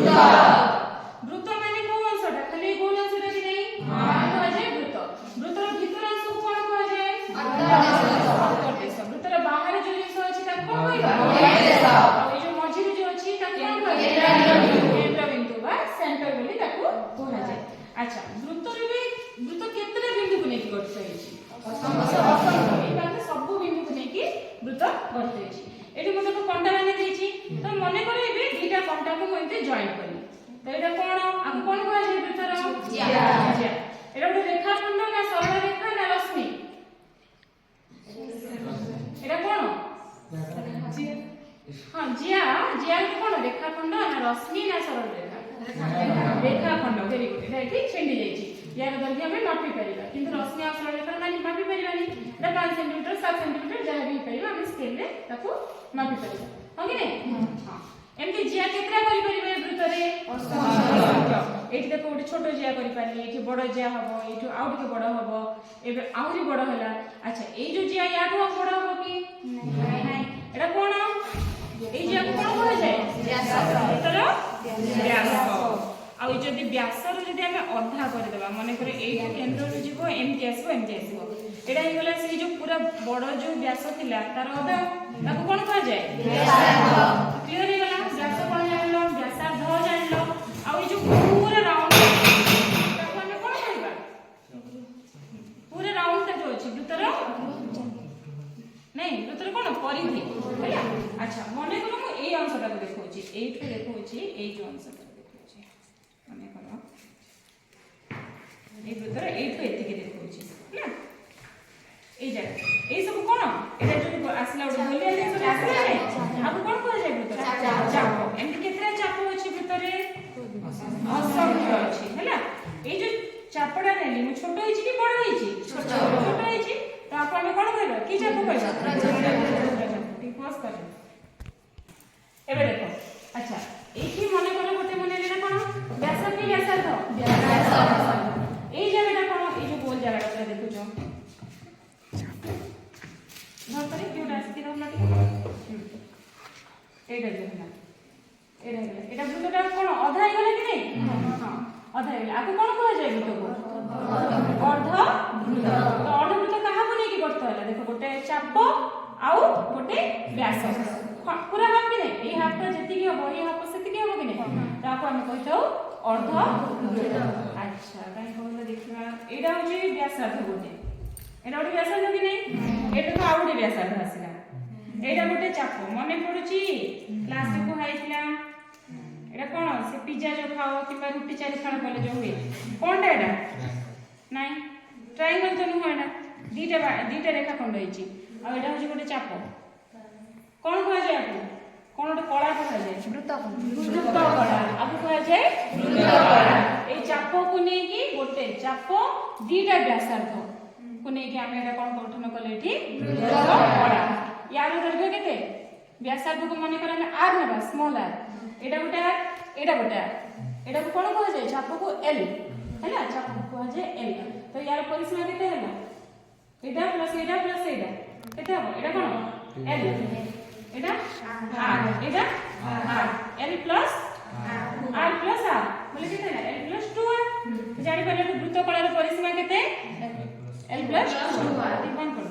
ବୃତ୍ତ ମାନେ କୋଉ ଅଂଶଟା ଖାଲି ଗୋଲ ଅଂଶଟା କି ନାହିଁ କୁହାଯାଏ ବୃତ୍ତ। ବୃତ୍ତର ଭିତର ଅଂଶକୁ କ'ଣ କୁହାଯାଏ ଅନ୍ତର୍ଦେଶ। ବୃତ୍ତର ବାହାରେ ଯୋଉ ଜିନିଷ ଅଛି ତାକୁ କ'ଣ କହିବା ଆଉ ଏଇ ଯୋଉ ମଝିରେ ଯୋଉ ଅଛି ତାକୁ କ'ଣ କୁହାଯାଏ କେନ୍ଦ୍ରବିନ୍ଦୁ ବା ସେଣ୍ଟର ବୋଲି ତାକୁ କୁହାଯାଏ। ଆଚ୍ଛା ବୃତ୍ତରେ ବି ବୃତ୍ତ କେତେଟା ବିନ୍ଦୁକୁ ନେଇକି ଗଠିତ ହେଇଛି ସବୁ ବିନ୍ଦୁକୁ ନେଇକି ବୃତ୍ତ ଗଠିତ ହେଇଛି। ଏଠି ମୁଁ ତାକୁ କଣ୍ଟା ମାନେ ଦେଇଛି ତ ମନେ କର ଏବେ ଦୁଇଟା କଣ୍ଟାକୁ ମୁଁ ଏମିତି ଜଏଣ୍ଟ କଲି ତ ଏଇଟା କ'ଣ ଆକୁ କ'ଣ କୁହାଯାଏ ବୃତ୍ତର ଏଇଟା ଗୋଟେ ରେଖାଖଣ୍ଡ ନା ସରଳ ରେଖା ନା ରଶ୍ମି ଏଇଟା କ'ଣ ହଁ ଜିଆ ଜିଆରେ କ'ଣ ରେଖାଖଣ୍ଡ ନା ରଶ୍ମି ନା ସରଳ ରେଖା ରେଖାଖଣ୍ଡ ଭେରି ଗୁଡ୍। ଏଇଟା ଏଠି ଛିଣ୍ଡି ଯାଇଛି यार दर्घ्य में मापी परिबा किंतु रश्मि और सरल रेखा माने मापी परिबानी एटा 5 सेंटीमीटर 7 सेंटीमीटर जहां भी परिबा हम स्केल रे ताको मापी परिबा हो कि नहीं हां एमती जिया केतरा करि परिबा वृत्त रे एठी देखो ओटी छोटो जिया करि पारली एठी बडो जिया हबो एठी आउ टिके बडो हबो एबे आउरी बडो होला। अच्छा ए जो जिया याठो बडो हबो कि नहीं एटा कोन ए जिया को कोन कहै जाय व्यास एतर व्यास आ जदि व्यासर जदि हम अधा कर देबा माने करे ए केंद्र रे जीवो एमटी आसीबो एटा हे गला से जो पूरा बड़ जो व्यास थिला तार अधा ताको कोन कह जाय व्यासार्ध क्लियर हे गला व्यास कोन जानलो व्यासार्ध जानलो आ जो पूरा राउंड ताको हम कोन कहबा पूरा राउंड ता जो अछि वृत्तर नहीं वृत्तर कोन परिधि हैला। अच्छा मने करो मु ए अंशटा को देखौची एठो देखौची ए जो अंशटा मने करो ए वृत्तर एठो एतिके देखौची ना ए जा ए सब कोन एटा जो आसला ओड बोलिया जे सब आसला छै आबो कोन कहै छै वृत्तर चाप एमति केतरा चाप अछि वृत्तरे असंख्य अछि हैला। ए जो चापडा नेली मु छोटो हिची कि बड़ हिची छोटो हिची तो आप हमें कोन कहबा की चाप कहबा ठीक पास कर एबे देखो। अच्छा एठी मने करो गोटे मने लेना कोन व्यास की व्यासार्ध ए जगहटा कोन ए जो गोल जगहटा देखु जो धर करे क्यूटा आसी धर ना एटा जो ना एटा वृत्तटा कोन आधा हे गला कि नहीं हां आधा हे गला आको कोन कह जाय वृत्त को अर्ध वृत्त तो अर्ध वृत्त कहा को नहीं कि गठित होला देखो गोटे चाप आउ गोटे व्यास पूरा हाफ कि नहीं ए हाफटा जति कि हो ए हाफ सेति कि हो कि नहीं ताको हम कहथौ अर्ध वृत्त। अच्छा काई कहले देखिबा एटा होची व्यासार्ध गोटे एटा गोटे व्यासार्ध कि नहीं एटा तो आउ गोटे व्यासार्ध आसीला एटा गोटे चाप मने पडुची क्लास रे को हाइथिला एटा कोन से पिज्जा जो खाओ किबा रोटी चारि खाना बोले जो हुए कोनटा एटा नहीं ट्रायंगल तो नहीं होना दीटा रेखा खंड होईची आ एटा होची गोटे चाप कोन कह जाय आपन कोन गोटे कला कह जाय वृत्त कला आपन कह जाय वृत्त कला ए चाप को नै कि गोटे चाप दीटा व्यासार्ध को नै कि हम एटा कोन गठन करले एठी वृत्त कला यार दर्घ्य केते व्यासार्ध को माने कर हम आर नेबा स्मॉल आर एटा गोटे आर एटा गोटे आर एटा को कोन कह जाय चाप को एल हैला चाप को कह जाय एल तो यार परिसीमा केते हैला एटा प्लस एटा केते हो एटा कोन L Etah are Etah R L plus are बोले केते ना एल प्लस 2 आर जानि पले वृत्त कलार परिसीमा केते एल प्लस 2 आर टिपन कर